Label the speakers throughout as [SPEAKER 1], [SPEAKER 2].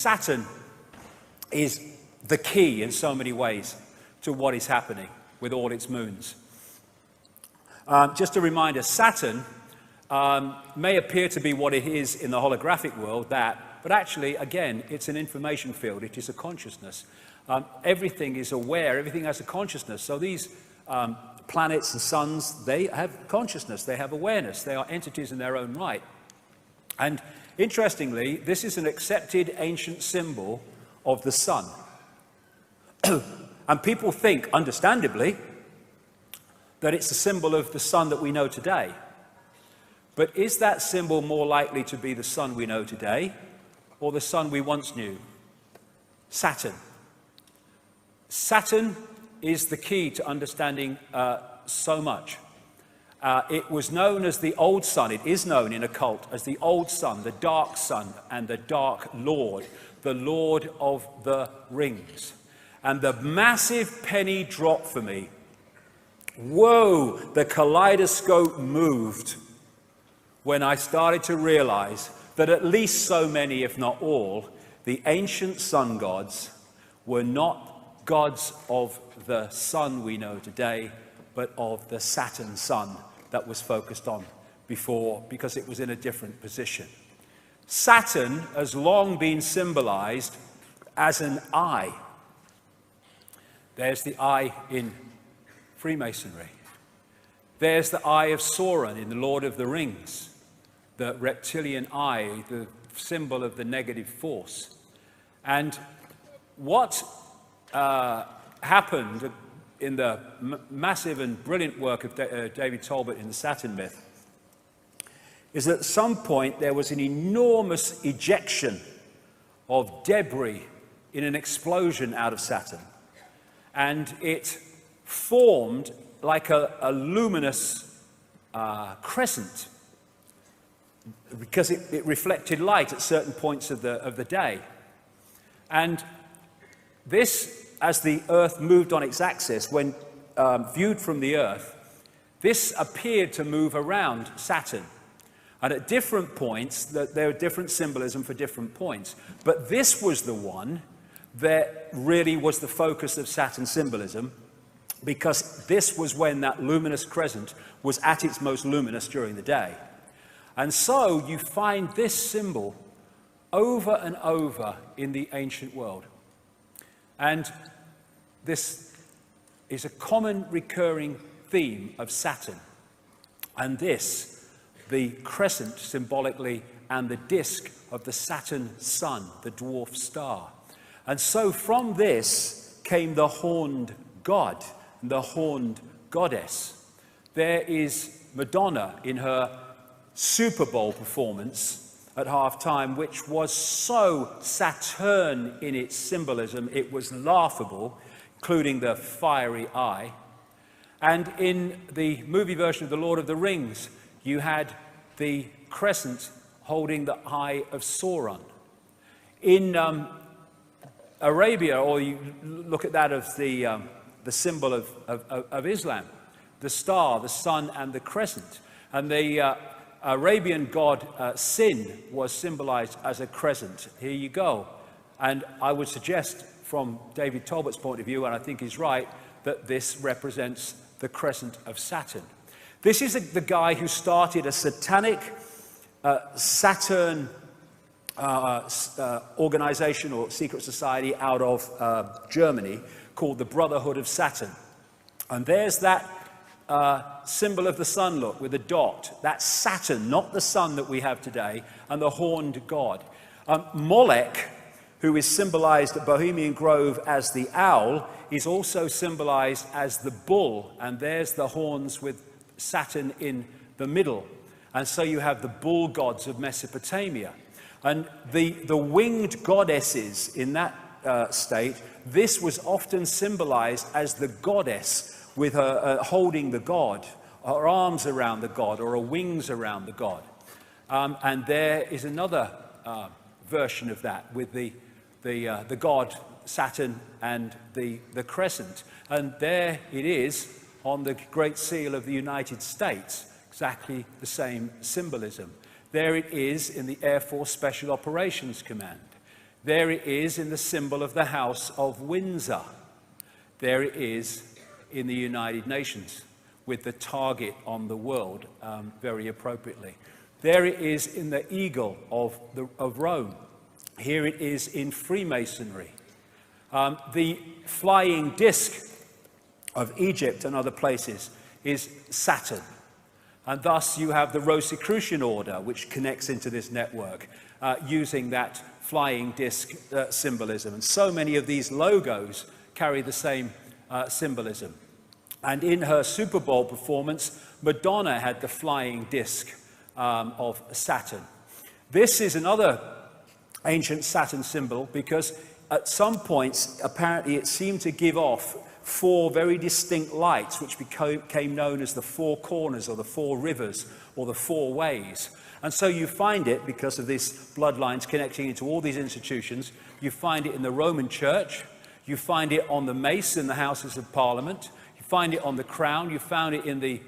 [SPEAKER 1] Saturn is the key in so many ways to what is happening with all its moons. Just a reminder, Saturn may appear to be what it is in the holographic world, but actually, again, it's an information field. It is a consciousness. Everything is aware. Everything has a consciousness. So these planets and suns, they have consciousness. They have awareness. They are entities in their own right. And interestingly, this is an accepted ancient symbol of the sun. And people think, understandably, that it's a symbol of the sun that we know today. But is that symbol more likely to be the sun we know today or the sun we once knew? Saturn. Saturn is the key to understanding so much. It was known as the old sun. It is known in occult as the old sun, the dark sun, and the dark lord, the lord of the rings. And the massive penny drop for me, whoa, the kaleidoscope moved when I started to realize that at least so many, if not all, the ancient sun gods were not gods of the sun we know today, but of the Saturn sun that was focused on before, because it was in a different position. Saturn has long been symbolized as an eye. There's the eye in Freemasonry. There's the eye of Sauron in the Lord of the Rings, the reptilian eye, the symbol of the negative force. And what happened in the massive and brilliant work of David Talbot in the Saturn myth is that at some point there was an enormous ejection of debris in an explosion out of Saturn. And it formed like a luminous crescent because it reflected light at certain points of the day. And this, as the Earth moved on its axis, when viewed from the Earth, this appeared to move around Saturn. And at different points, there were different symbolism for different points. But this was the one that really was the focus of Saturn symbolism, because this was when that luminous crescent was at its most luminous during the day. And so you find this symbol over and over in the ancient world. And this is a common recurring theme of Saturn. And this, the crescent symbolically, and the disk of the Saturn sun, the dwarf star. And so from this came the horned god, the horned goddess. There is Madonna in her Super Bowl performance at halftime, which was so Saturn in its symbolism, it was laughable, including the fiery eye. And in the movie version of The Lord of the Rings, you had the crescent holding the eye of Sauron. In Arabia, or you look at that of the symbol of Islam, the star, the sun, and the crescent. And the Arabian god Sin was symbolized as a crescent. Here you go. And I would suggest, from David Talbot's point of view, and I think he's right, that this represents the crescent of Saturn. This is the guy who started a satanic Saturn organization or secret society out of Germany called the Brotherhood of Saturn. And there's that symbol of the sun, look, with a dot. That's Saturn, not the sun that we have today, and the horned god. Molech, who is symbolized at Bohemian Grove as the owl, is also symbolized as the bull, and there's the horns with Saturn in the middle. And so you have the bull gods of Mesopotamia. And the winged goddesses in that state, this was often symbolized as the goddess with her holding the god, her arms around the god, or her wings around the god. And there is another version of that with the god Saturn and the crescent. And there it is on the Great Seal of the United States, exactly the same symbolism. There it is in the Air Force Special Operations Command. There it is in the symbol of the House of Windsor. There it is in the United Nations, with the target on the world, very appropriately. There it is in the eagle of Rome. Here it is in Freemasonry. The flying disc of Egypt and other places is Saturn. And thus you have the Rosicrucian order, which connects into this network, using that flying disc symbolism. And so many of these logos carry the same symbolism. And in her Super Bowl performance, Madonna had the flying disc of Saturn. This is another ancient Saturn symbol because at some points, apparently it seemed to give off 4 very distinct lights, which became known as the 4 corners or the 4 rivers or the 4 ways. And so you find it, because of these bloodlines connecting into all these institutions, you find it in the Roman Church, you find it on the mace in the Houses of Parliament, you find it on the crown, you found it in the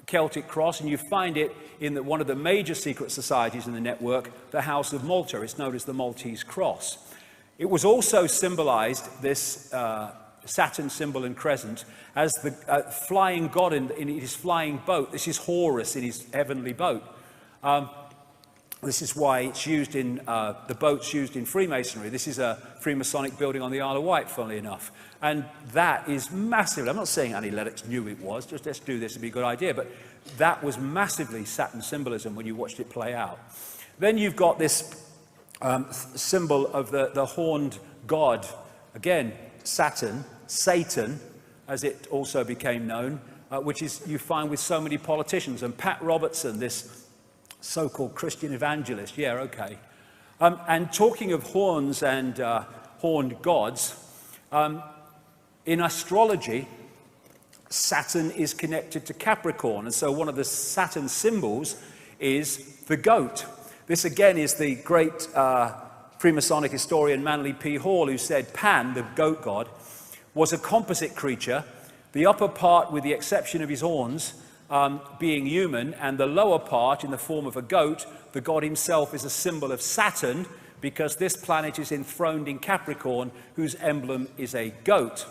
[SPEAKER 1] Celtic cross, and you find it in one of the major secret societies in the network, the House of Malta. It's known as the Maltese cross. It was also symbolized, this Saturn symbol and crescent, as the flying god in his flying boat. This is Horus in his heavenly boat. This is why it's used in the boats used in Freemasonry. This is a Freemasonic building on the Isle of Wight, funnily enough. And that is massive. I'm not saying Annie Lennox knew it was, just let's do this, it'd be a good idea. But that was massively Saturn symbolism when you watched it play out. Then you've got this symbol of the horned god. Again, Saturn, Satan, as it also became known, which is you find with so many politicians. And Pat Robertson, this so-called Christian evangelist, yeah, okay. And talking of horns and horned gods, in astrology, Saturn is connected to Capricorn. And so one of the Saturn symbols is the goat. This again is the great Freemasonic historian Manly P. Hall, who said Pan, the goat god, was a composite creature, the upper part, with the exception of his horns, being human, and the lower part in the form of a goat. The god himself is a symbol of Saturn, because this planet is enthroned in Capricorn, whose emblem is a goat.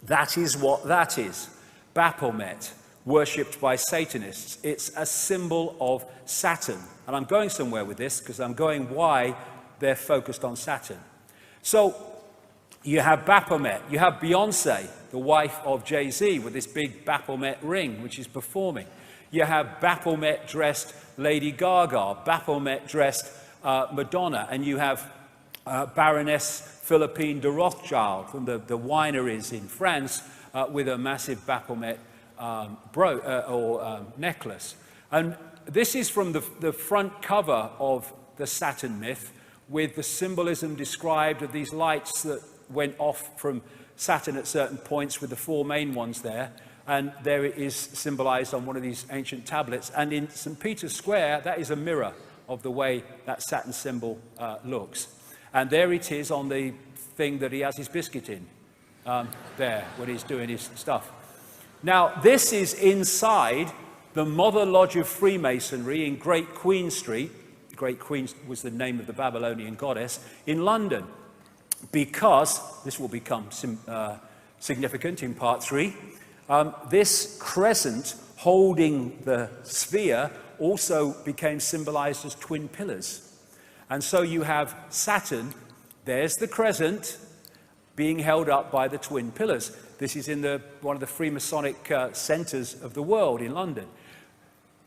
[SPEAKER 1] That is what that is. Baphomet, worshipped by Satanists. It's a symbol of Saturn. And I'm going somewhere with this, because I'm going why they're focused on Saturn. So you have Baphomet, you have Beyonce, the wife of Jay-Z, with this big Baphomet ring, which is performing. You have Baphomet-dressed Lady Gaga, Baphomet-dressed Madonna, and you have Baroness Philippine de Rothschild from the wineries in France with a massive Baphomet necklace. And this is from the front cover of the Saturn myth, with the symbolism described of these lights that went off from Saturn at certain points, with the 4 main ones there. And there it is symbolized on one of these ancient tablets. And in St. Peter's Square, that is a mirror of the way that Saturn symbol looks. And there it is on the thing that he has his biscuit in, there, when he's doing his stuff. Now, this is inside the Mother Lodge of Freemasonry in Great Queen Street. Great Queen was the name of the Babylonian goddess, in London. Because, this will become significant in part 3, this crescent holding the sphere also became symbolized as twin pillars. And so you have Saturn, there's the crescent, being held up by the twin pillars. This is in one of the Freemasonic centers of the world in London.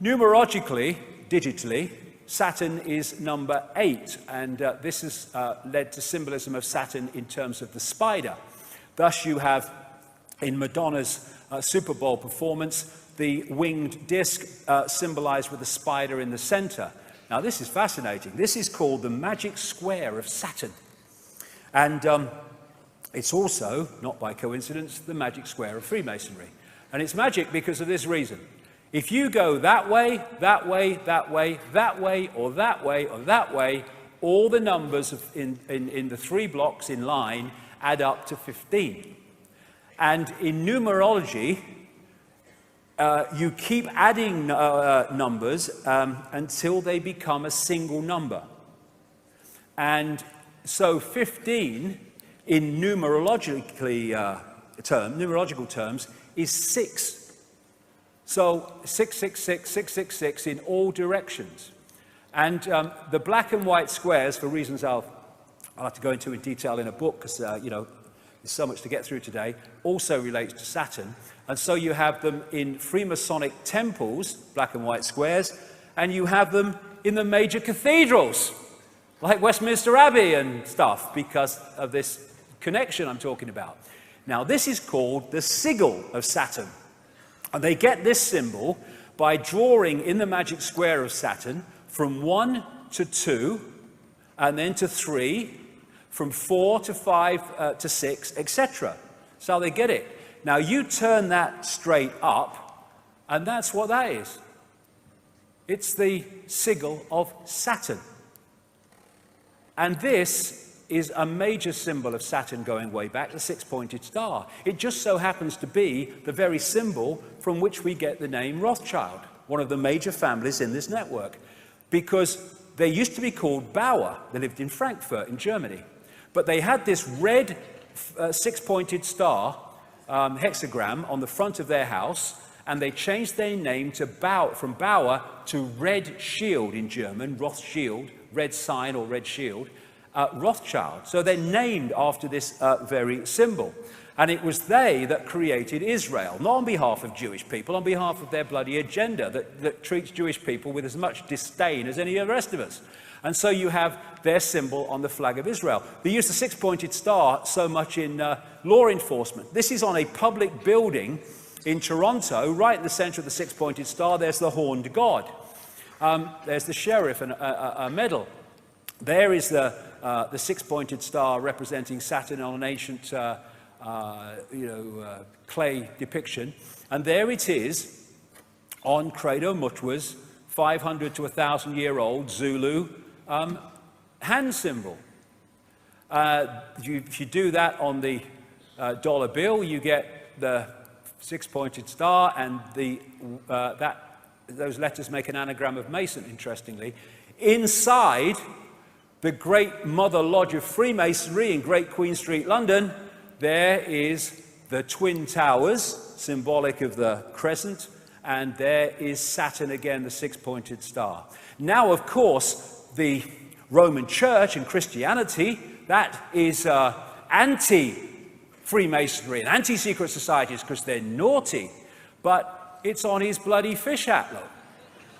[SPEAKER 1] Numerologically, digitally, Saturn is number 8, and this has led to symbolism of Saturn in terms of the spider. Thus you have, in Madonna's Super Bowl performance, the winged disc symbolized with a spider in the center. Now this is fascinating. This is called the magic square of Saturn. And it's also, not by coincidence, the magic square of Freemasonry. And it's magic because of this reason. If you go that way, that way, that way, that way, or that way, or that way, all the numbers in the 3 blocks in line add up to 15. And in numerology, you keep adding numbers until they become a single number. And so 15 in numerological terms is 6. So 666, 666 in all directions. And the black and white squares, for reasons I'll have to go into in detail in a book, because, there's so much to get through today, also relates to Saturn. And so you have them in Freemasonic temples, black and white squares, and you have them in the major cathedrals, like Westminster Abbey and stuff, because of this connection I'm talking about. Now, this is called the sigil of Saturn. And they get this symbol by drawing in the magic square of Saturn from 1 to 2, and then to 3, from 4 to 5 to 6, etc. So they get it. Now, you turn that straight up, and that's what that is. It's the sigil of Saturn. And this is a major symbol of Saturn going way back, the six-pointed star. It just so happens to be the very symbol from which we get the name Rothschild, one of the major families in this network, because they used to be called Bauer. They lived in Frankfurt in Germany. But they had this red six-pointed star hexagram on the front of their house, and they changed their name to from Bauer to Red Shield in German, Rothschild, red sign or red shield, Rothschild. So they're named after this very symbol. And it was they that created Israel, not on behalf of Jewish people, on behalf of their bloody agenda that treats Jewish people with as much disdain as any of the rest of us. And so you have their symbol on the flag of Israel. They use the six-pointed star so much in law enforcement. This is on a public building in Toronto, right in the center of the six-pointed star. There's the horned god. There's the sheriff and a medal. There is the six-pointed star representing Saturn on an ancient clay depiction. And there it is on Credo Mutwa's 500 to 1,000-year-old Zulu hand symbol. If you do that on the dollar bill, you get the six-pointed star, and those letters make an anagram of Mason, interestingly. Inside the Great Mother Lodge of Freemasonry in Great Queen Street, London, there is the Twin Towers, symbolic of the crescent, and there is Saturn again, the six-pointed star. Now, of course, the Roman Church and Christianity, that is anti-Freemasonry and anti-secret societies because they're naughty, but it's on his bloody fish hat, look,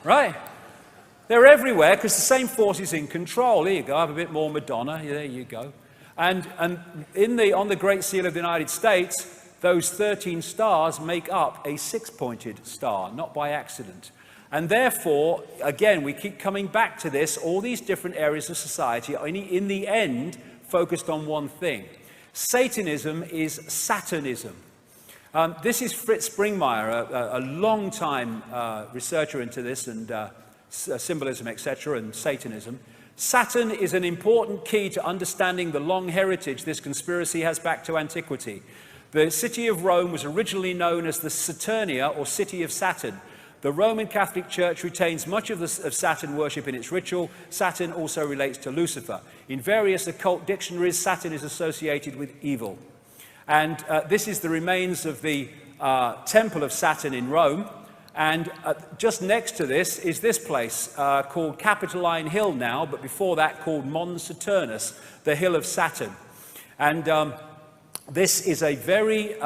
[SPEAKER 1] right? They're everywhere because the same force is in control. Here you go, I have a bit more Madonna, there you go. And on the Great Seal of the United States, those 13 stars make up a six-pointed star, not by accident. And therefore, again, we keep coming back to this, all these different areas of society are in the end focused on one thing. Satanism is Saturnism. This is Fritz Springmeier, a long-time researcher into this and symbolism, etc., and Satanism. Saturn is an important key to understanding the long heritage this conspiracy has back to antiquity. The city of Rome was originally known as the Saturnia, or City of Saturn. The Roman Catholic Church retains much of Saturn worship in its ritual. Saturn also relates to Lucifer. In various occult dictionaries, Saturn is associated with evil. And this is the remains of the Temple of Saturn in Rome. And just next to this is this place called Capitoline Hill now, but before that called Mons Saturnus, the Hill of Saturn. And this is a very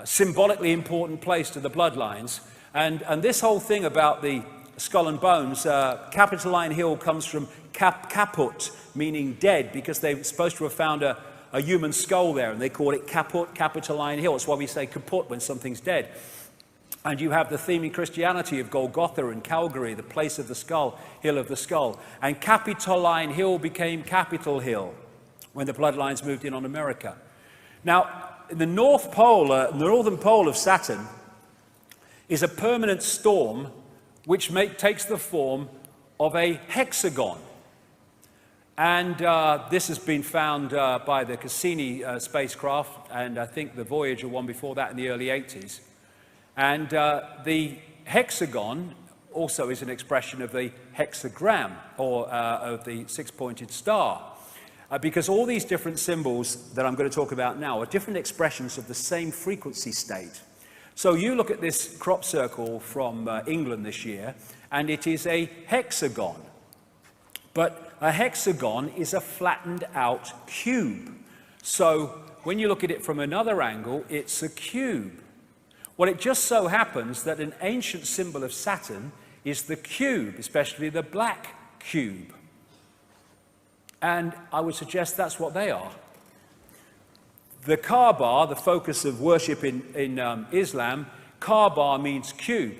[SPEAKER 1] symbolically important place to the bloodlines. And this whole thing about the skull and bones, Capitoline Hill comes from caput, meaning dead, because they're supposed to have found a human skull there, and they call it caput, Capitoline Hill. That's why we say kaput when something's dead. And you have the theme in Christianity of Golgotha and Calvary, the place of the skull, hill of the skull. And Capitoline Hill became Capitol Hill when the bloodlines moved in on America. Now, the northern pole of Saturn is a permanent storm which takes the form of a hexagon. And this has been found by the Cassini spacecraft, and I think the Voyager one before that in the early 80s. And the hexagon also is an expression of the hexagram, or of the six-pointed star. because all these different symbols that I'm going to talk about now are different expressions of the same frequency state. So you look at this crop circle from England this year, and it is a hexagon. But a hexagon is a flattened out cube. So when you look at it from another angle, it's a cube. Well, it just so happens that an ancient symbol of Saturn is the cube, especially the black cube. And I would suggest that's what they are. The Kaaba, the focus of worship in Islam, Kaaba means cube.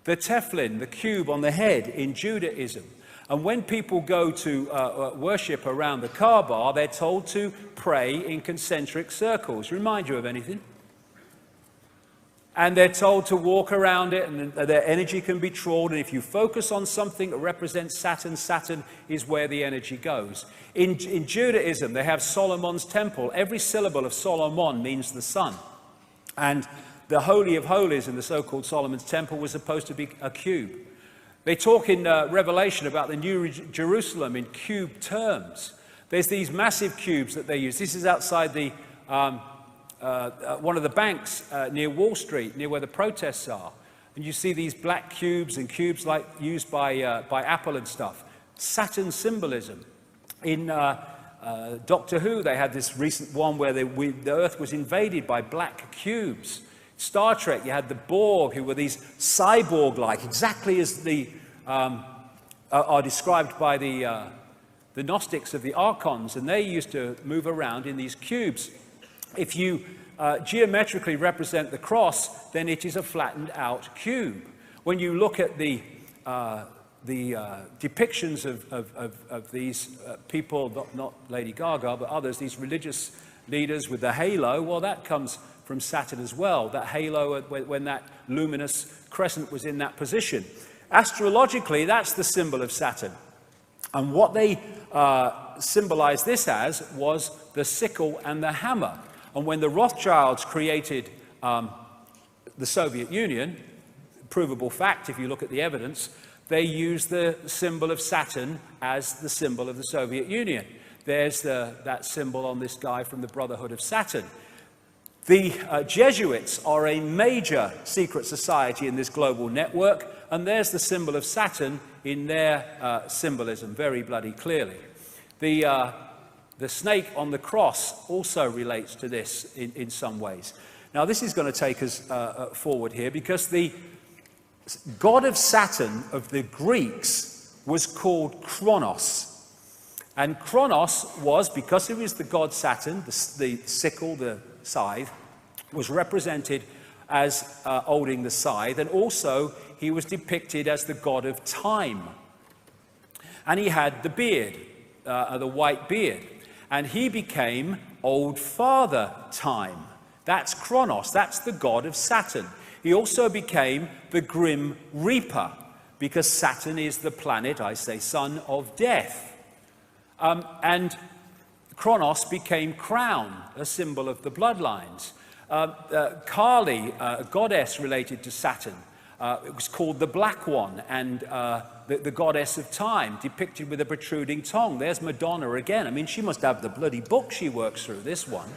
[SPEAKER 1] The tefillin, the cube on the head in Judaism. And when people go to worship around the Kaaba, they're told to pray in concentric circles. Remind you of anything? And they're told to walk around it, and their energy can be trawled. And if you focus on something that represents Saturn, Saturn is where the energy goes. In Judaism, they have Solomon's temple. Every syllable of Solomon means the sun. And the Holy of Holies in the so-called Solomon's temple was supposed to be a cube. They talk in Revelation about the New Jerusalem in cube terms. There's these massive cubes that they use. This is outside the one of the banks near Wall Street, near where the protests are. And you see these black cubes and cubes like used by Apple and stuff. Saturn symbolism. In Doctor Who, they had this recent one where the Earth was invaded by black cubes. Star Trek, you had the Borg, who were these cyborg-like, exactly as the are described by the Gnostics of the Archons, and they used to move around in these cubes. If you geometrically represent the cross, then it is a flattened out cube. When you look at the depictions of these people, not Lady Gaga, but others, these religious leaders with the halo, well, that comes from Saturn as well, that halo when that luminous crescent was in that position. Astrologically, that's the symbol of Saturn. And what they symbolized this as was the sickle and the hammer. And when the Rothschilds created the Soviet Union, provable fact if you look at the evidence, they used the symbol of Saturn as the symbol of the Soviet Union. There's that symbol on this guy from the Brotherhood of Saturn. The Jesuits are a major secret society in this global network, and there's the symbol of Saturn in their symbolism very bloody clearly. The snake on the cross also relates to this in some ways. Now, this is going to take us forward here, because the god of Saturn of the Greeks was called Kronos. And Kronos was, because it was the god Saturn, the sickle, the scythe, was represented as holding the scythe, and also he was depicted as the god of time. And he had the beard, the white beard, and he became Old Father Time. That's Kronos, that's the god of Saturn. He also became the Grim Reaper, because Saturn is the planet, I say, son of death. And Kronos became Crown, a symbol of the bloodlines. Kali, a goddess related to Saturn, it was called the Black One, and the goddess of time, depicted with a protruding tongue. There's Madonna again. I mean, she must have the bloody book she works through, this one.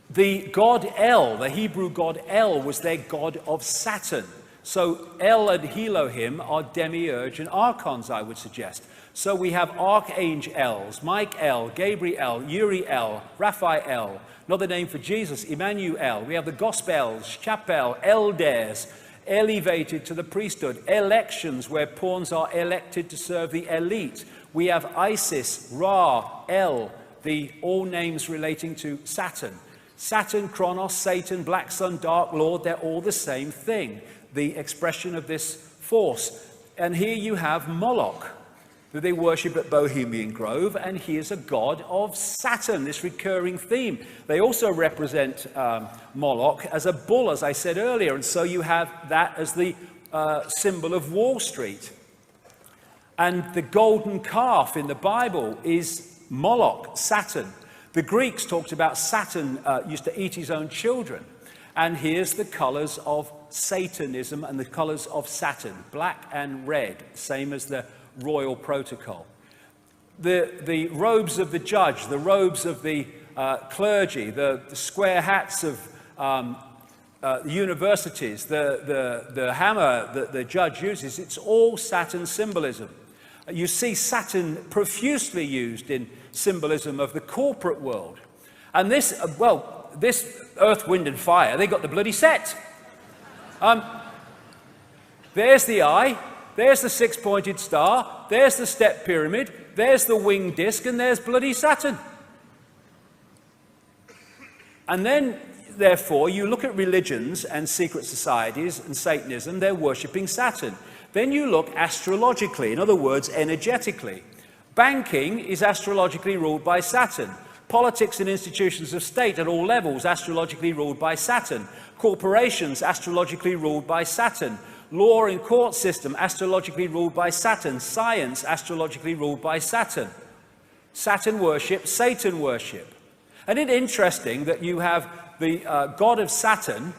[SPEAKER 1] The god El, the Hebrew god El, was their god of Saturn. So El and Elohim are demiurge and archons, I would suggest. So we have archangels, Michael, Gabriel, Uriel, Raphael, another name for Jesus, Emmanuel. We have the Gospels, Chapel, elders, elevated to the priesthood, elections where pawns are elected to serve the elite. We have Isis, Ra, El, all names relating to Saturn. Saturn, Kronos, Satan, Black Sun, Dark Lord, they're all the same thing, the expression of this force. And here you have Moloch, who they worship at Bohemian Grove, and he is a god of Saturn, this recurring theme. They also represent Moloch as a bull, as I said earlier, and so you have that as the symbol of Wall Street. And the golden calf in the Bible is Moloch, Saturn. The Greeks talked about Saturn used to eat his own children. And here's the colors of Satanism and the colors of Saturn, black and red, same as the royal protocol. the robes of the judge, the robes of the clergy, the square hats of universities, the hammer that the judge uses, it's all Saturn symbolism. You see Saturn profusely used in symbolism of the corporate world. And this, this earth, wind and fire, they got the bloody set. There's the eye, there's the six-pointed star, there's the step pyramid, there's the winged disc, and there's bloody Saturn. And then, therefore, you look at religions and secret societies and Satanism, they're worshipping Saturn. Then you look astrologically, in other words, energetically. Banking is astrologically ruled by Saturn. Politics and institutions of state at all levels, astrologically ruled by Saturn. Corporations, astrologically ruled by Saturn. Law and court system, astrologically ruled by Saturn. Science, astrologically ruled by Saturn. Saturn worship, Satan worship. And it's interesting that you have the god of Saturn,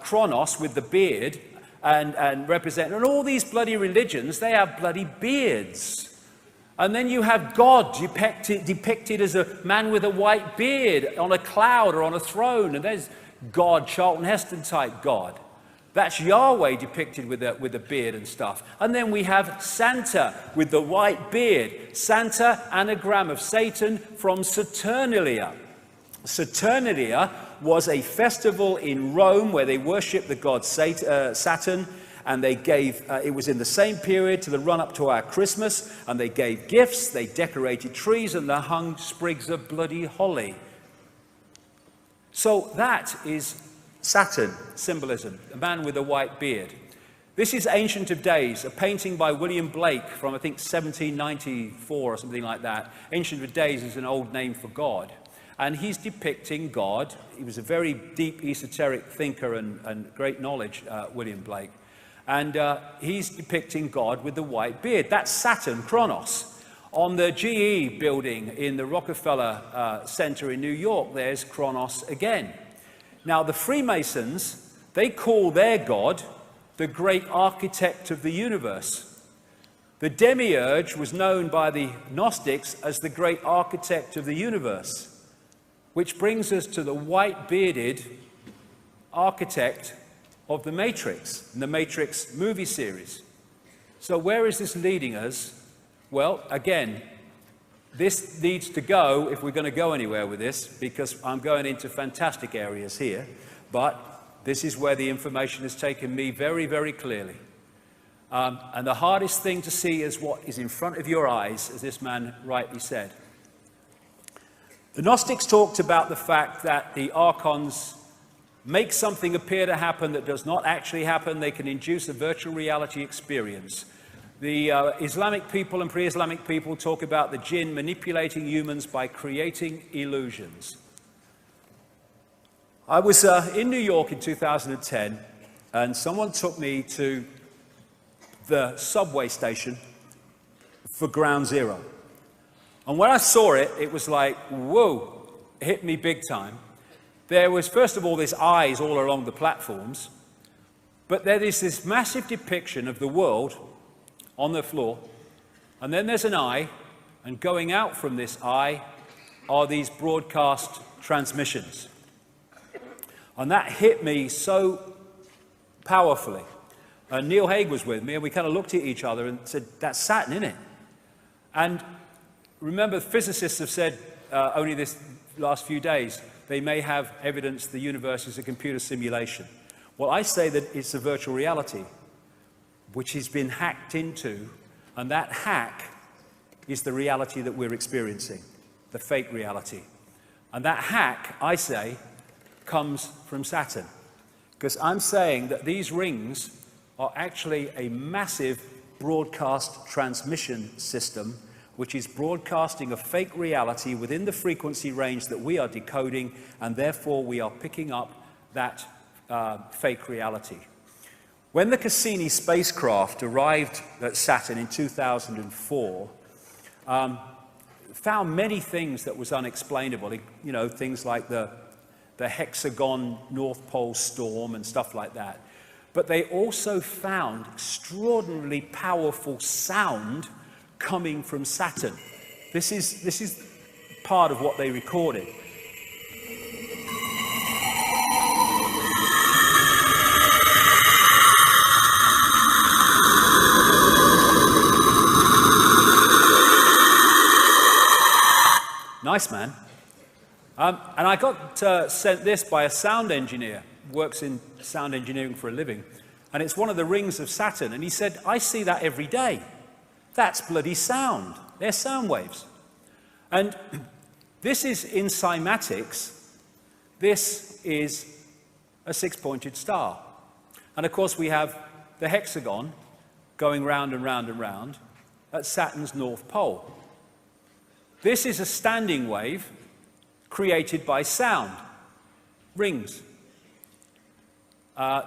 [SPEAKER 1] Kronos, with the beard, and represent, and all these bloody religions, they have bloody beards. And then you have God depicted as a man with a white beard on a cloud or on a throne, and there's God, Charlton Heston type God. That's Yahweh depicted with a beard and stuff. And then we have Santa with the white beard. Santa, anagram of Satan from Saturnalia. Saturnalia was a festival in Rome where they worshipped the god Saturn, and they gave, it was in the same period to the run-up to our Christmas, and they gave gifts, they decorated trees, and they hung sprigs of bloody holly. So that is Saturn symbolism, the man with a white beard. This is Ancient of Days, a painting by William Blake from, I think, 1794 or something like that. Ancient of Days is an old name for God. And he's depicting God. He was a very deep esoteric thinker and great knowledge, William Blake. And he's depicting God with the white beard. That's Saturn, Kronos. On the GE building in the Rockefeller Center in New York, there's Kronos again. Now, the Freemasons, they call their God the great architect of the universe. The demiurge was known by the Gnostics as the great architect of the universe. Which brings us to the white-bearded architect of the Matrix, the Matrix movie series. So where is this leading us? Well, again, this needs to go, if we're going to go anywhere with this, because I'm going into fantastic areas here, but this is where the information has taken me very, very clearly. And the hardest thing to see is what is in front of your eyes, as this man rightly said. The Gnostics talked about the fact that the archons make something appear to happen that does not actually happen. They can induce a virtual reality experience. The Islamic people and pre-Islamic people talk about the jinn manipulating humans by creating illusions. I was in New York in 2010, and someone took me to the subway station for Ground Zero. And when I saw it, it was like, whoa, it hit me big time. There was, first of all, this eyes all along the platforms, but there is this massive depiction of the world on the floor, and then there's an eye, and going out from this eye are these broadcast transmissions. And that hit me so powerfully. And Neil Haig was with me, and we kind of looked at each other and said, that's Saturn, isn't it? And remember, physicists have said only this last few days, they may have evidence the universe is a computer simulation. Well, I say that it's a virtual reality, which has been hacked into, and that hack is the reality that we're experiencing, the fake reality. And that hack, I say, comes from Saturn. Because I'm saying that these rings are actually a massive broadcast transmission system which is broadcasting a fake reality within the frequency range that we are decoding, and therefore we are picking up that fake reality. When the Cassini spacecraft arrived at Saturn in 2004, found many things that was unexplainable, you know, things like the hexagon North Pole storm and stuff like that. But they also found extraordinarily powerful sound coming from Saturn. This is part of what they recorded. Nice, man. And I got sent this by a sound engineer, works in sound engineering for a living, and it's one of the rings of Saturn, and he said, I see that every day. That's bloody sound. They're sound waves. And this is in cymatics, this is a six-pointed star. And of course we have the hexagon going round and round and round at Saturn's north pole. This is a standing wave created by sound, rings.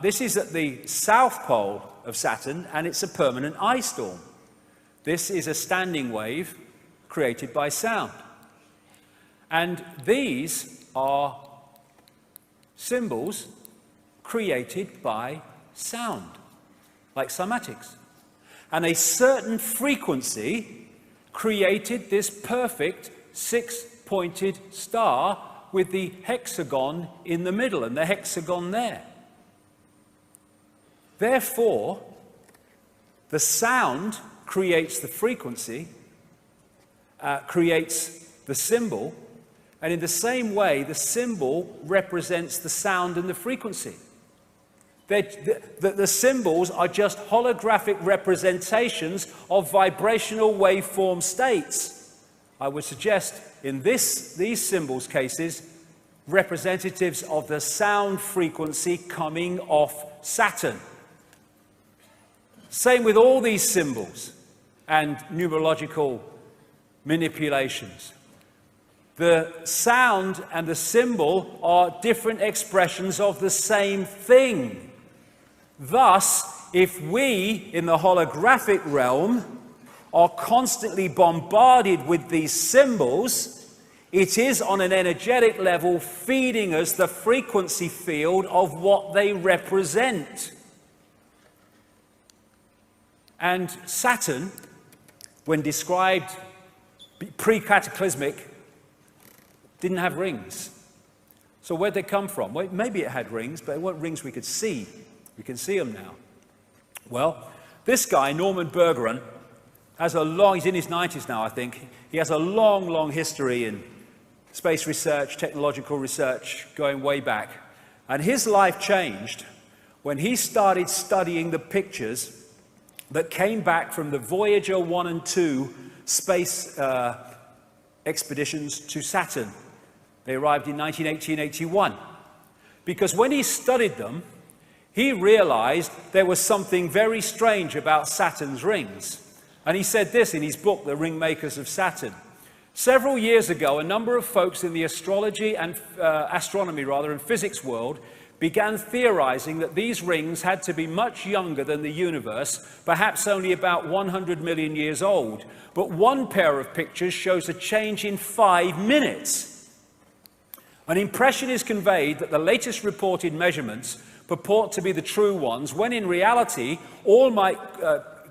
[SPEAKER 1] This is at the south pole of Saturn, and it's a permanent ice storm. This is a standing wave created by sound. And these are symbols created by sound, like cymatics. And a certain frequency created this perfect six-pointed star with the hexagon in the middle and the hexagon there. Therefore, the sound creates the frequency, creates the symbol, and in the same way, the symbol represents the sound and the frequency. The symbols are just holographic representations of vibrational waveform states. I would suggest in these symbols cases, representatives of the sound frequency coming off Saturn. Same with all these symbols and numerological manipulations. The sound and the symbol are different expressions of the same thing. Thus, if we, in the holographic realm, are constantly bombarded with these symbols, it is on an energetic level feeding us the frequency field of what they represent. And Saturn, when described pre-cataclysmic, didn't have rings. So where'd they come from? Well, maybe it had rings, but it weren't rings we could see. We can see them now. Well, this guy, Norman Bergeron, has he's in his 90s now, I think. He has a long, long history in space research, technological research, going way back. And his life changed when he started studying the pictures that came back from the Voyager 1 and 2 space expeditions to Saturn. They arrived in 1980-81. Because when he studied them, he realized there was something very strange about Saturn's rings. And he said this in his book, The Ringmakers of Saturn. Several years ago, a number of folks in the astrology and astronomy and physics world began theorizing that these rings had to be much younger than the universe, perhaps only about 100 million years old. But one pair of pictures shows a change in 5 minutes. An impression is conveyed that the latest reported measurements purport to be the true ones, when in reality, all might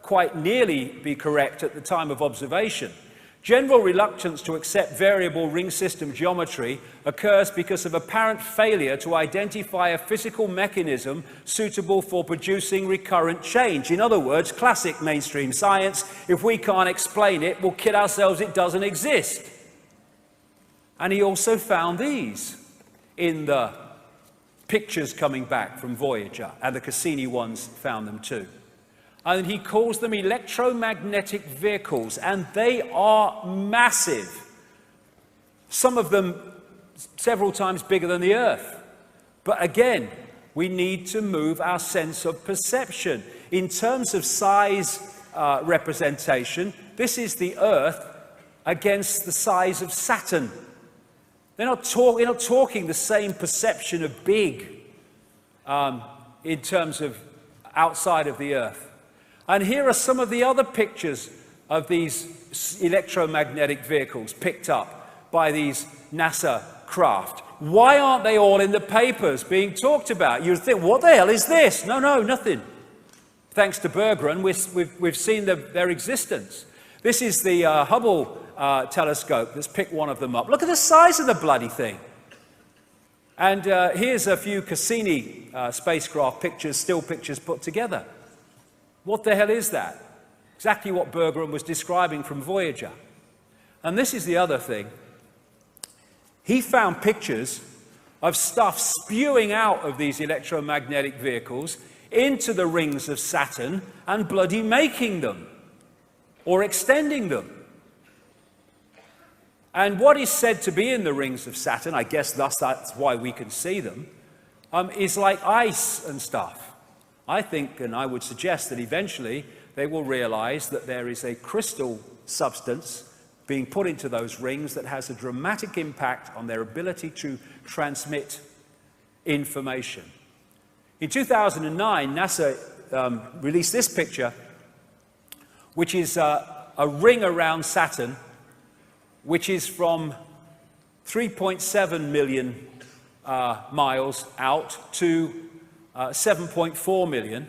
[SPEAKER 1] quite nearly be correct at the time of observation. General reluctance to accept variable ring system geometry occurs because of apparent failure to identify a physical mechanism suitable for producing recurrent change. In other words, classic mainstream science, if we can't explain it, we'll kid ourselves it doesn't exist. And he also found these in the pictures coming back from Voyager, and the Cassini ones found them too. And he calls them electromagnetic vehicles, and they are massive. Some of them several times bigger than the Earth. But again, we need to move our sense of perception. In terms of size representation, this is the Earth against the size of Saturn. We're not talking the same perception of big in terms of outside of the Earth. And here are some of the other pictures of these electromagnetic vehicles picked up by these NASA craft. Why aren't they all in the papers being talked about? You'd think, what the hell is this? No, nothing. Thanks to Bergeron, we've seen their existence. This is the Hubble telescope. Let's pick one of them up. Look at the size of the bloody thing. And here's a few Cassini spacecraft pictures, still pictures put together. What the hell is that? Exactly what Bergeron was describing from Voyager. And this is the other thing. He found pictures of stuff spewing out of these electromagnetic vehicles into the rings of Saturn and bloody making them, or extending them. And what is said to be in the rings of Saturn, I guess thus that's why we can see them, is like ice and stuff. I think, and I would suggest that eventually they will realize that there is a crystal substance being put into those rings that has a dramatic impact on their ability to transmit information. In 2009, NASA released this picture, which is a ring around Saturn, which is from 3.7 million miles out to 7.4 million,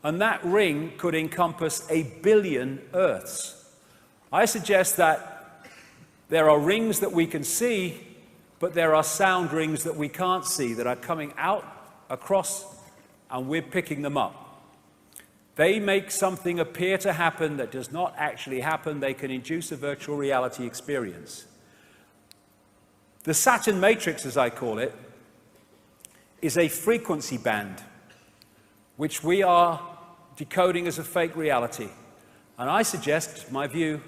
[SPEAKER 1] and that ring could encompass 1 billion Earths. I suggest that there are rings that we can see, but there are sound rings that we can't see that are coming out across, and we're picking them up. They make something appear to happen that does not actually happen. They can induce a virtual reality experience. The Saturn matrix, as I call it, is a frequency band which we are decoding as a fake reality. And I suggest, my view,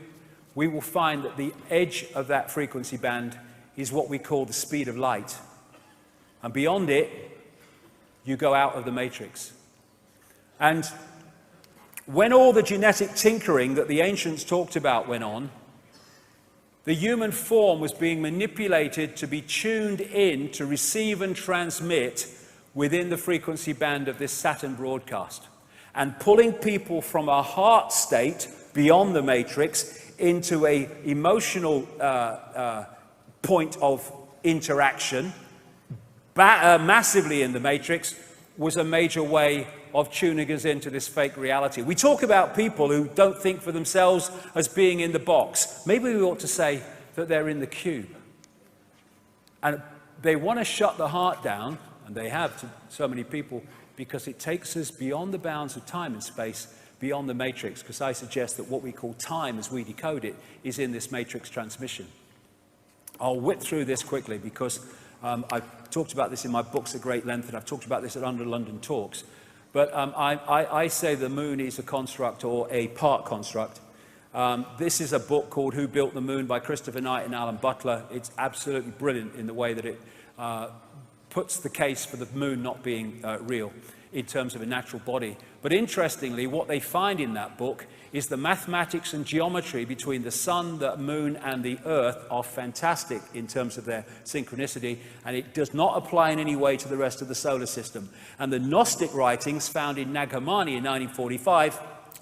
[SPEAKER 1] we will find that the edge of that frequency band is what we call the speed of light. And beyond it, you go out of the matrix. And when all the genetic tinkering that the ancients talked about went on, the human form was being manipulated to be tuned in to receive and transmit within the frequency band of this Saturn broadcast, and pulling people from a heart state beyond the matrix into an emotional point of interaction, massively in the matrix, was a major way of tuning us into this fake reality. We talk about people who don't think for themselves as being in the box. Maybe we ought to say that they're in the cube. And they want to shut the heart down, and they have to so many people, because it takes us beyond the bounds of time and space, beyond the matrix, because I suggest that what we call time as we decode it is in this matrix transmission. I'll whip through this quickly because I've talked about this in my books at great length, and I've talked about this at Under London Talks. But I say the moon is a construct, or a part construct. This is a book called Who Built the Moon by Christopher Knight and Alan Butler. It's absolutely brilliant in the way that it puts the case for the moon not being real in terms of a natural body. But interestingly, what they find in that book is the mathematics and geometry between the sun, the moon, and the earth are fantastic in terms of their synchronicity, and it does not apply in any way to the rest of the solar system. And the Gnostic writings found in Nag Hammadi in 1945,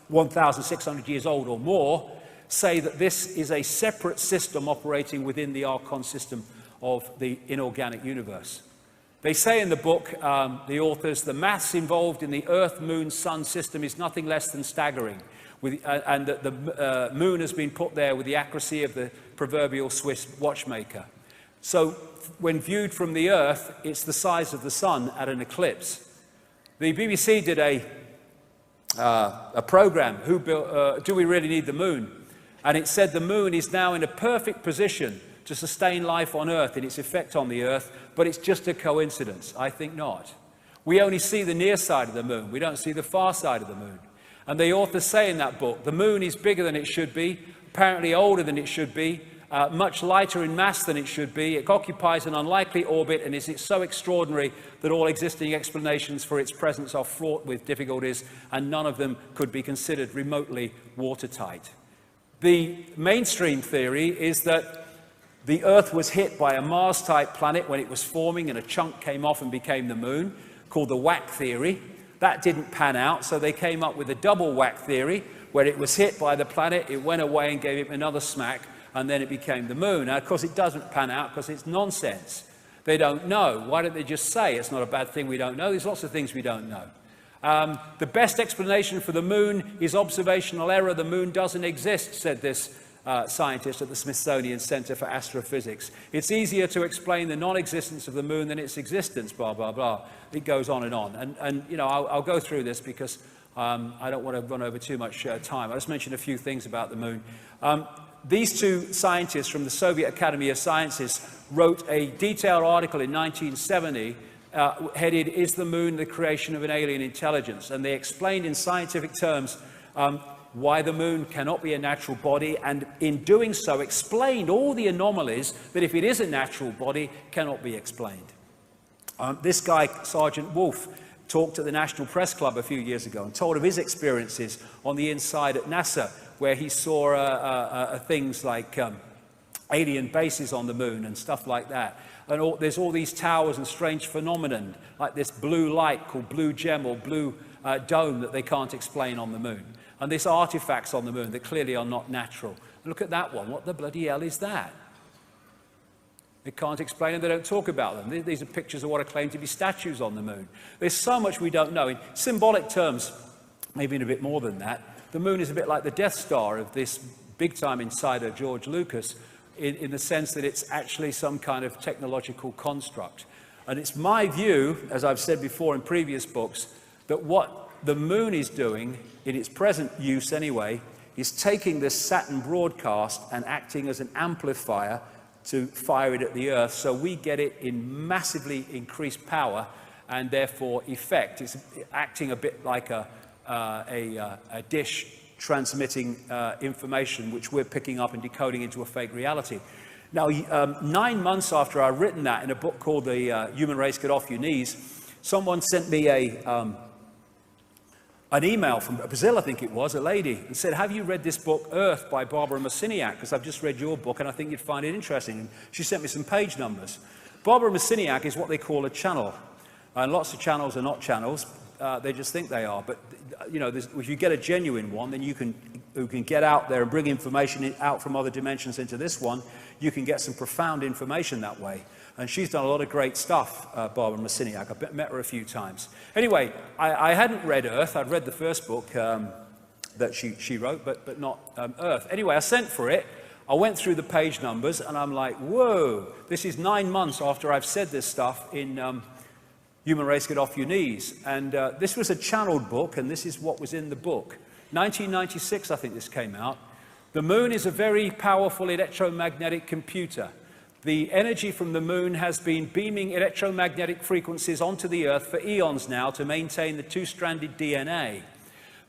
[SPEAKER 1] 1,600 years old or more, say that this is a separate system operating within the Archon system of the inorganic universe. They say in the book, the authors, the maths involved in the Earth, Moon, Sun system is nothing less than staggering, and that the moon has been put there with the accuracy of the proverbial Swiss watchmaker. So when viewed from the Earth, it's the size of the sun at an eclipse. The BBC did a program, Do We Really Need the Moon? And it said the moon is now in a perfect position to sustain life on Earth in its effect on the Earth, but it's just a coincidence. I think not. We only see the near side of the moon. We don't see the far side of the moon. And the authors say in that book, the moon is bigger than it should be, apparently older than it should be, much lighter in mass than it should be. It occupies an unlikely orbit, and is so extraordinary that all existing explanations for its presence are fraught with difficulties, and none of them could be considered remotely watertight. The mainstream theory is that the Earth was hit by a Mars-type planet when it was forming, and a chunk came off and became the moon, called the whack theory. That didn't pan out, so they came up with a double whack theory, where it was hit by the planet, it went away and gave it another smack, and then it became the moon. Now, of course, it doesn't pan out because it's nonsense. They don't know. Why don't they just say it's not a bad thing we don't know? There's lots of things we don't know. The best explanation for the moon is observational error. The moon doesn't exist, said this scientist at the Smithsonian Center for Astrophysics. It's easier to explain the non-existence of the moon than its existence, blah, blah, blah. It goes on. And you know, I'll go through this because I don't want to run over too much time. I'll just mention a few things about the moon. These two scientists from the Soviet Academy of Sciences wrote a detailed article in 1970 headed, "Is the Moon the Creation of an Alien Intelligence?" And they explained in scientific terms why the moon cannot be a natural body, and in doing so explained all the anomalies that, if it is a natural body, cannot be explained. This guy, Sergeant Wolf, talked at the National Press Club a few years ago and told of his experiences on the inside at NASA, where he saw things like alien bases on the moon and stuff like that. And there's all these towers and strange phenomenon, like this blue light called blue gem or blue dome that they can't explain on the moon. And these artifacts on the moon that clearly are not natural. Look at that one. What the bloody hell is that? They can't explain them, they don't talk about them. These are pictures of what are claimed to be statues on the moon. There's so much we don't know. In symbolic terms, maybe in a bit more than that, the moon is a bit like the Death Star of this big-time insider, George Lucas, in the sense that it's actually some kind of technological construct. And it's my view, as I've said before in previous books, that what the moon is doing, in its present use anyway, is taking this Saturn broadcast and acting as an amplifier to fire it at the Earth, so we get it in massively increased power and therefore effect. It's acting a bit like a dish transmitting information which we're picking up and decoding into a fake reality. Now, 9 months after I'd written that in a book called The Human Race Get Off Your Knees, someone sent me an email from Brazil, I think it was, a lady, and said, "Have you read this book, Earth, by Barbara Marciniak? Because I've just read your book and I think you'd find it interesting." And she sent me some page numbers. Barbara Marciniak is what they call a channel. And lots of channels are not channels. They just think they are. But, you know, if you get a genuine one, then you can get out there and bring information out from other dimensions into this one. You can get some profound information that way. And she's done a lot of great stuff, Barbara Marciniak. I've met her a few times. Anyway, I hadn't read Earth. I'd read the first book that she wrote, but not Earth. Anyway, I sent for it. I went through the page numbers, and I'm like, whoa, this is 9 months after I've said this stuff in Human Race Get Off Your Knees. And this was a channeled book, and this is what was in the book. 1996, I think this came out. The moon is a very powerful electromagnetic computer. The energy from the moon has been beaming electromagnetic frequencies onto the Earth for eons now to maintain the two-stranded DNA.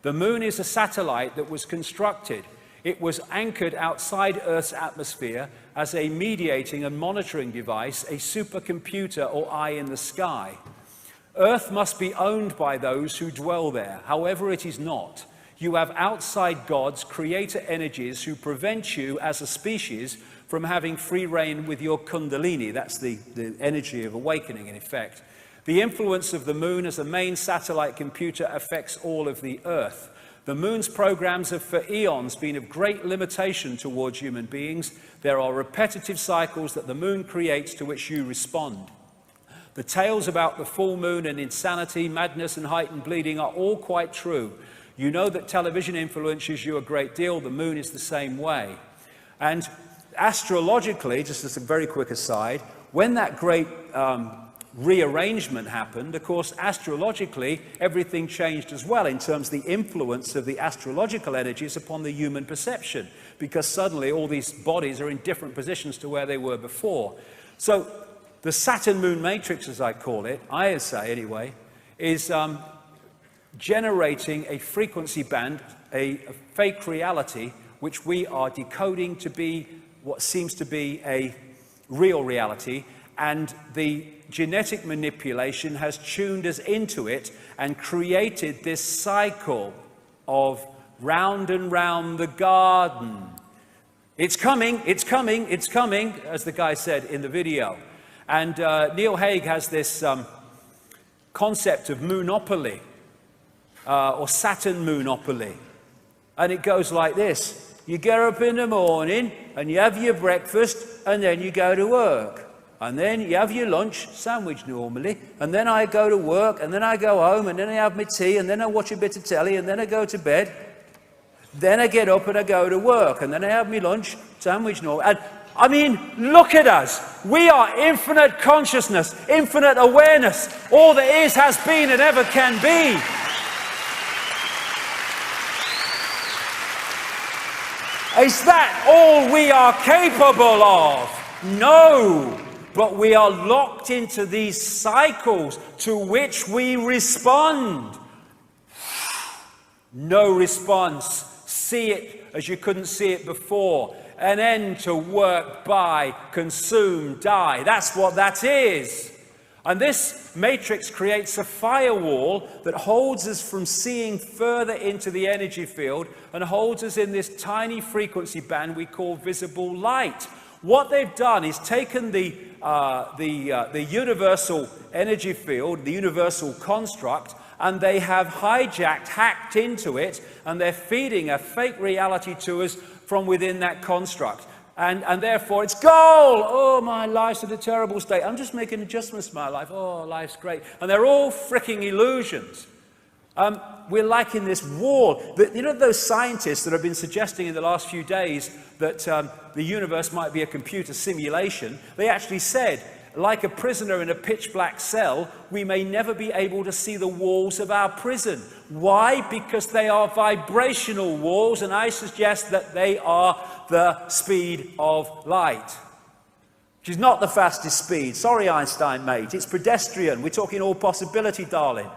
[SPEAKER 1] The moon is a satellite that was constructed. It was anchored outside Earth's atmosphere as a mediating and monitoring device, a supercomputer or eye in the sky. Earth must be owned by those who dwell there. However, it is not. You have outside gods, creator energies, who prevent you as a species from having free reign with your kundalini. That's the energy of awakening, in effect. The influence of the moon as a main satellite computer affects all of the Earth. The moon's programs have for eons been of great limitation towards human beings. There are repetitive cycles that the moon creates to which you respond. The tales about the full moon and insanity, madness and heightened bleeding are all quite true. You know that television influences you a great deal. The moon is the same way. And astrologically, just as a very quick aside, when that great rearrangement happened, of course, astrologically, everything changed as well in terms of the influence of the astrological energies upon the human perception, because suddenly all these bodies are in different positions to where they were before. So the Saturn-Moon matrix, as I call it, I say anyway, is generating a frequency band, a fake reality, which we are decoding to be what seems to be a real reality, and the genetic manipulation has tuned us into it and created this cycle of round and round the garden. It's coming, it's coming, it's coming, as the guy said in the video. And Neil Haig has this concept of moonopoly, or Saturn moonopoly. And it goes like this. You get up in the morning and you have your breakfast and then you go to work. And then you have your lunch, sandwich normally, and then I go to work and then I go home and then I have my tea and then I watch a bit of telly and then I go to bed. Then I get up and I go to work, and then I have my lunch, sandwich and all. And I mean, look at us. We are infinite consciousness, infinite awareness. All that is, has been, and ever can be. Is that all we are capable of? No. But we are locked into these cycles to which we respond. No response. See it as you couldn't see it before. An end to work, buy, consume, die. That's what that is. And this matrix creates a firewall that holds us from seeing further into the energy field and holds us in this tiny frequency band we call visible light. What they've done is taken the universal energy field, the universal construct, and they have hacked into it, and they're feeding a fake reality to us from within that construct. And therefore it's gold. Oh, my life's in a terrible state. I'm just making adjustments to my life. Oh, life's great. And they're all freaking illusions. We're like in this wall. You know those scientists that have been suggesting in the last few days that the universe might be a computer simulation? They actually said, like a prisoner in a pitch black cell, we may never be able to see the walls of our prison. Why? Because they are vibrational walls, and I suggest that they are the speed of light. Which is not the fastest speed. Sorry, Einstein, mate. It's pedestrian. We're talking all possibility, darling.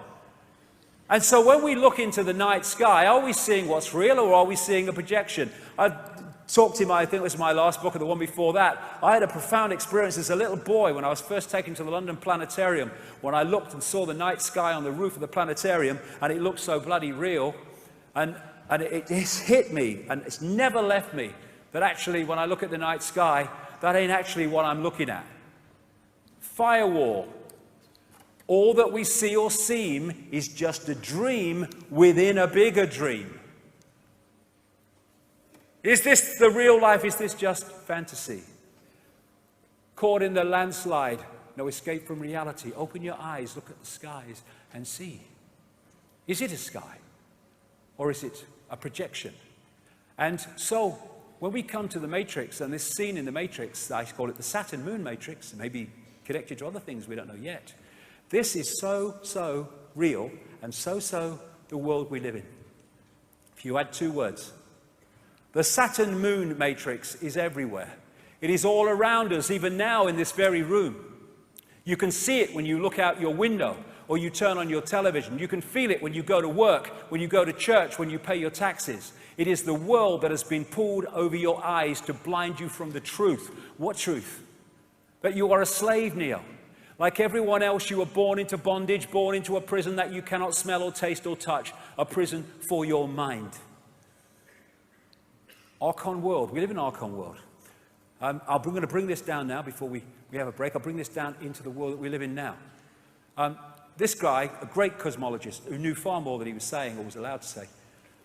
[SPEAKER 1] And so when we look into the night sky, are we seeing what's real, or are we seeing a projection? I talked in I think it was my last book, or the one before that. I had a profound experience as a little boy when I was first taken to the London Planetarium, when I looked and saw the night sky on the roof of the planetarium, and it looked so bloody real. And it hit me, and it's never left me, that actually when I look at the night sky, that ain't actually what I'm looking at. Firewall. All that we see or seem is just a dream within a bigger dream. Is this the real life? Is this just fantasy? Caught in the landslide, no escape from reality. Open your eyes, look at the skies and see. Is it a sky? Or is it a projection? And so, when we come to the matrix, and this scene in the matrix, I call it the Saturn Moon matrix, maybe connected to other things we don't know yet. This is so real, and so the world we live in. If you add two words, the Saturn Moon matrix is everywhere. It is all around us, even now in this very room. You can see it when you look out your window or you turn on your television. You can feel it when you go to work, when you go to church, when you pay your taxes. It is the world that has been pulled over your eyes to blind you from the truth. What truth? That you are a slave, Neo. Like everyone else, you were born into bondage, born into a prison that you cannot smell or taste or touch, a prison for your mind. Archon world. We live in Archon world. I'm going to bring this down now before we have a break. I'll bring this down into the world that we live in now. This guy, a great cosmologist who knew far more than he was saying or was allowed to say,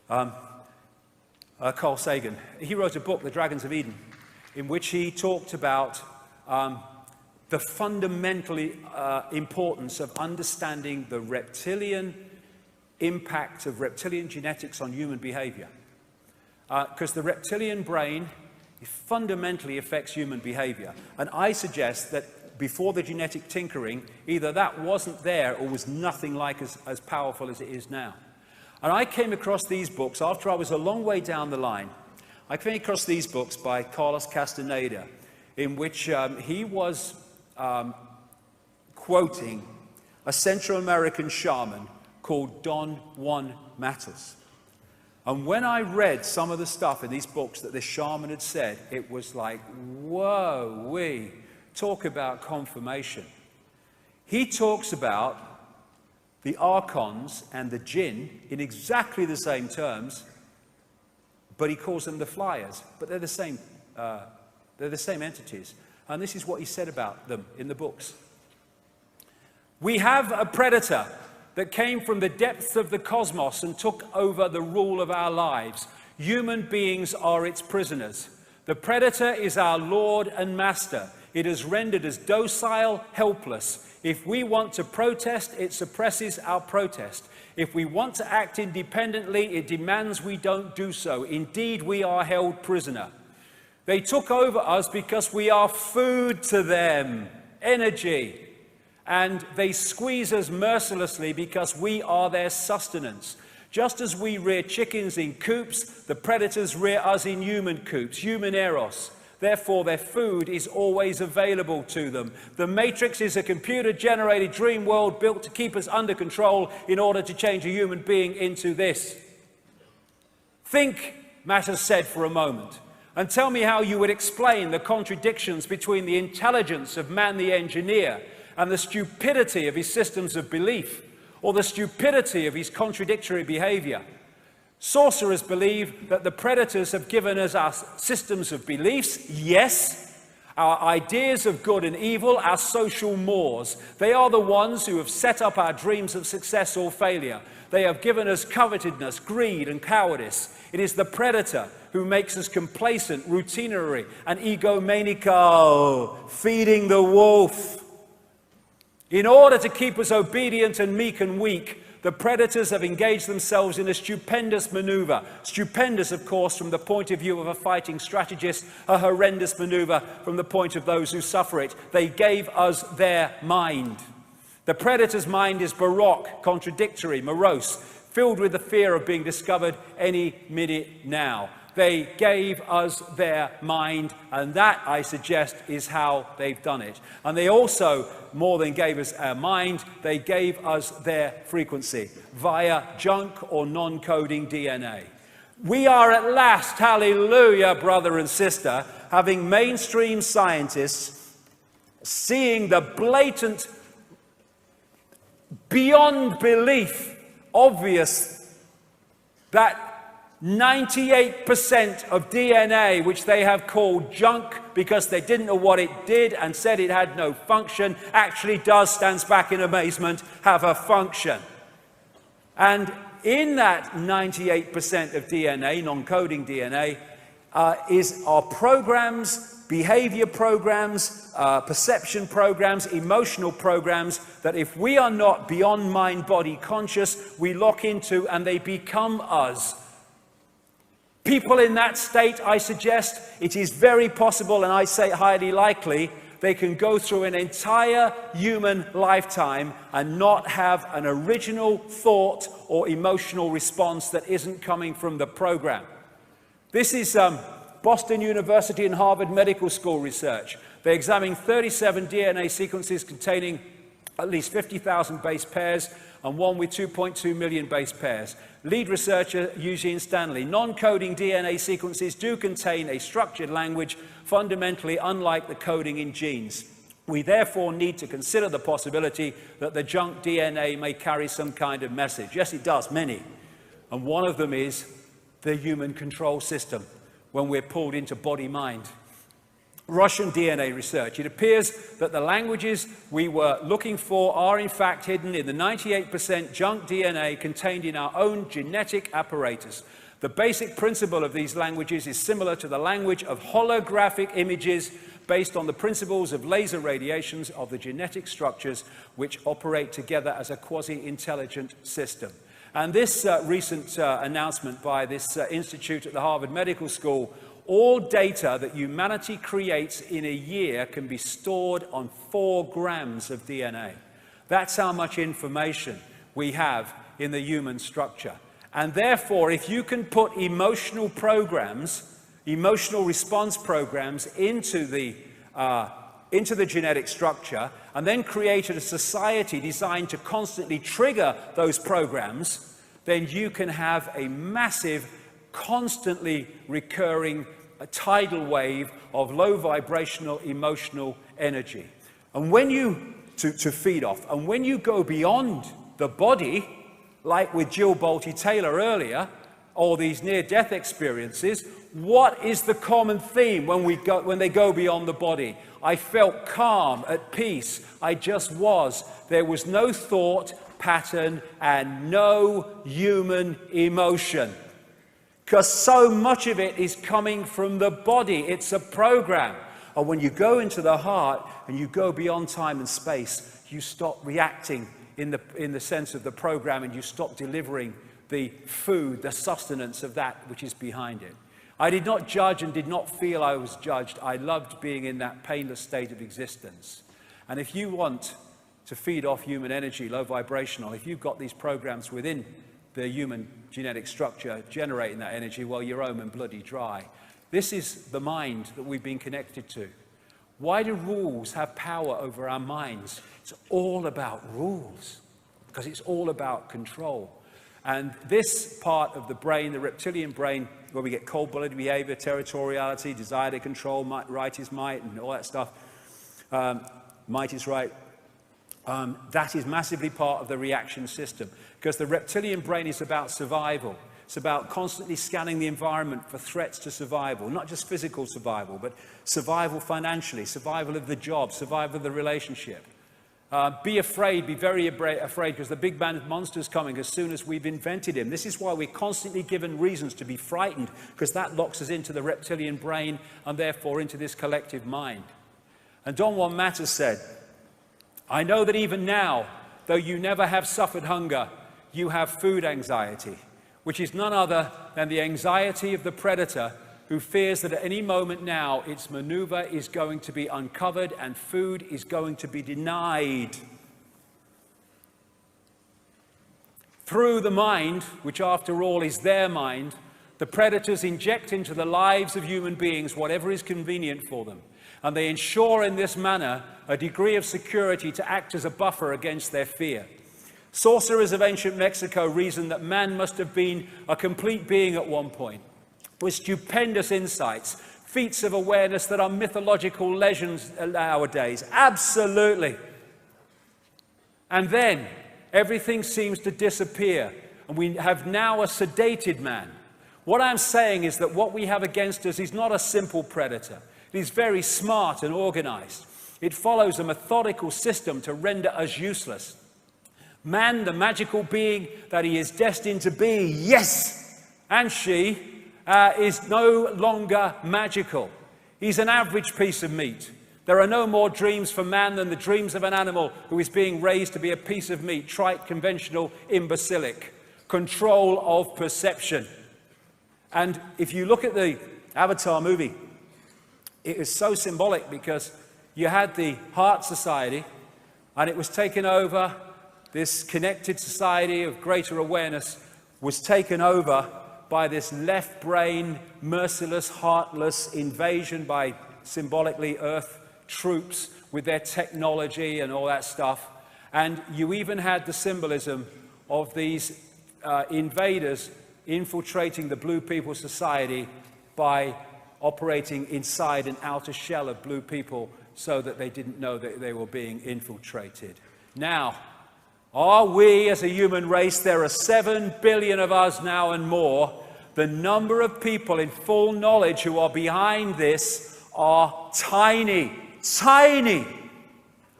[SPEAKER 1] Carl Sagan, he wrote a book, The Dragons of Eden, in which he talked about the fundamental importance of understanding the reptilian impact of reptilian genetics on human behavior. Because the reptilian brain fundamentally affects human behavior. And I suggest that before the genetic tinkering, either that wasn't there or was nothing like as powerful as it is now. And I came across these books after I was a long way down the line. I came across these books by Carlos Castaneda, in which he was quoting a Central American shaman called Don Juan Matos. And when I read some of the stuff in these books that this shaman had said, it was like, whoa, we talk about confirmation. He talks about the archons and the jinn in exactly the same terms, but he calls them the flyers. But they're the same entities. And this is what he said about them in the books. We have a predator that came from the depths of the cosmos and took over the rule of our lives. Human beings are its prisoners. The predator is our Lord and Master. It has rendered us docile, helpless. If we want to protest, it suppresses our protest. If we want to act independently, it demands we don't do so. Indeed, we are held prisoner. They took over us because we are food to them, energy. And they squeeze us mercilessly because we are their sustenance. Just as we rear chickens in coops, the predators rear us in human coops, human eros. Therefore, their food is always available to them. The Matrix is a computer-generated dream world built to keep us under control in order to change a human being into this. Think, matters said, for a moment, and tell me how you would explain the contradictions between the intelligence of man the engineer and the stupidity of his systems of belief, or the stupidity of his contradictory behavior. Sorcerers believe that the predators have given us our systems of beliefs, yes, our ideas of good and evil, our social mores. They are the ones who have set up our dreams of success or failure. They have given us covetousness, greed, and cowardice. It is the predator who makes us complacent, routinary, and egomaniacal, feeding the wolf. In order to keep us obedient and meek and weak, the predators have engaged themselves in a stupendous maneuver. Stupendous, of course, from the point of view of a fighting strategist, a horrendous maneuver from the point of those who suffer it. They gave us their mind. The predator's mind is baroque, contradictory, morose, filled with the fear of being discovered any minute now. They gave us their mind, and that, I suggest, is how they've done it. And they also, more than gave us our mind, they gave us their frequency via junk or non-coding DNA. We are at last, hallelujah, brother and sister, having mainstream scientists seeing the blatant, beyond belief, obvious that 98% of DNA, which they have called junk because they didn't know what it did and said it had no function, actually does, stands back in amazement, have a function. And in that 98% of DNA, non-coding DNA, are programs, behavior programs, perception programs, emotional programs that if we are not beyond mind-body conscious, we lock into and they become us. People in that state, I suggest, it is very possible, and I say highly likely, they can go through an entire human lifetime and not have an original thought or emotional response that isn't coming from the program. This is Boston University and Harvard Medical School research. They examined 37 DNA sequences containing at least 50,000 base pairs and one with 2.2 million base pairs. Lead researcher Eugene Stanley. Non-coding DNA sequences do contain a structured language fundamentally unlike the coding in genes. We therefore need to consider the possibility that the junk DNA may carry some kind of message. Yes, it does, many. And one of them is the human control system when we're pulled into body-mind. Russian DNA research. It appears that the languages we were looking for are in fact hidden in the 98% junk DNA contained in our own genetic apparatus. The basic principle of these languages is similar to the language of holographic images based on the principles of laser radiations of the genetic structures which operate together as a quasi-intelligent system. And this recent announcement by this institute at the Harvard Medical School, all data that humanity creates in a year can be stored on 4 grams of DNA. That's how much information we have in the human structure. And therefore, if you can put emotional programs, emotional response programs into the genetic structure, and then create a society designed to constantly trigger those programs, then you can have a massive, constantly recurring tidal wave of low vibrational emotional energy. And when you, to feed off, and when you go beyond the body, like with Jill Bolte Taylor earlier, or these near-death experiences, what is the common theme when they go beyond the body? I felt calm, at peace, I just was. There was no thought pattern and no human emotion. Because so much of it is coming from the body. It's a program. And when you go into the heart and you go beyond time and space, you stop reacting in the sense of the program, and you stop delivering the food, the sustenance of that which is behind it. I did not judge and did not feel I was judged. I loved being in that painless state of existence. And if you want to feed off human energy, low vibrational, if you've got these programs within the human genetic structure generating that energy, well, you're home and bloody dry. This is the mind that we've been connected to. Why do rules have power over our minds? It's all about rules, because it's all about control. And this part of the brain, the reptilian brain, where we get cold-blooded behavior, territoriality, desire to control, right is might, and all that stuff, might is right, that is massively part of the reaction system, because the reptilian brain is about survival. It's about constantly scanning the environment for threats to survival, not just physical survival, but survival financially, survival of the job, survival of the relationship. Be afraid, be very afraid, because the big bad monster's coming as soon as we've invented him. This is why we're constantly given reasons to be frightened, because that locks us into the reptilian brain and therefore into this collective mind. And Don Juan Matter said, I know that even now, though you never have suffered hunger, you have food anxiety, which is none other than the anxiety of the predator who fears that at any moment now its maneuver is going to be uncovered and food is going to be denied. Through the mind, which after all is their mind, the predators inject into the lives of human beings whatever is convenient for them, and they ensure in this manner a degree of security to act as a buffer against their fear. Sorcerers of ancient Mexico reasoned that man must have been a complete being at one point, with stupendous insights, feats of awareness that are mythological legends nowadays. Absolutely. And then everything seems to disappear, and we have now a sedated man. What I'm saying is that what we have against us is not a simple predator. It is very smart and organized. It follows a methodical system to render us useless. Man, the magical being that he is destined to be, yes, and she, is no longer magical. He's an average piece of meat. There are no more dreams for man than the dreams of an animal who is being raised to be a piece of meat, trite, conventional, imbecilic. Control of perception. And if you look at the Avatar movie, it is so symbolic, because you had the Heart Society, and it was taken over, this connected society of greater awareness was taken over by this left brain, merciless, heartless invasion by symbolically Earth troops with their technology and all that stuff. And you even had the symbolism of these invaders infiltrating the Blue People Society by operating inside an outer shell of blue people so that they didn't know that they were being infiltrated. Now, are we as a human race, there are 7 billion of us now and more, the number of people in full knowledge who are behind this are tiny, tiny.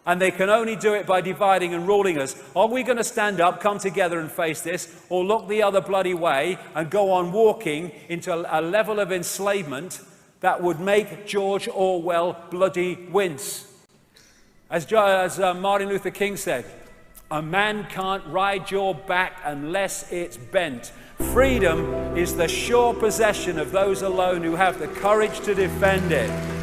[SPEAKER 1] And they can only do it by dividing and ruling us. Are we going to stand up, come together and face this, or look the other bloody way and go on walking into a level of enslavement that would make George Orwell bloody wince? As Martin Luther King said, a man can't ride your back unless it's bent. Freedom is the sure possession of those alone who have the courage to defend it.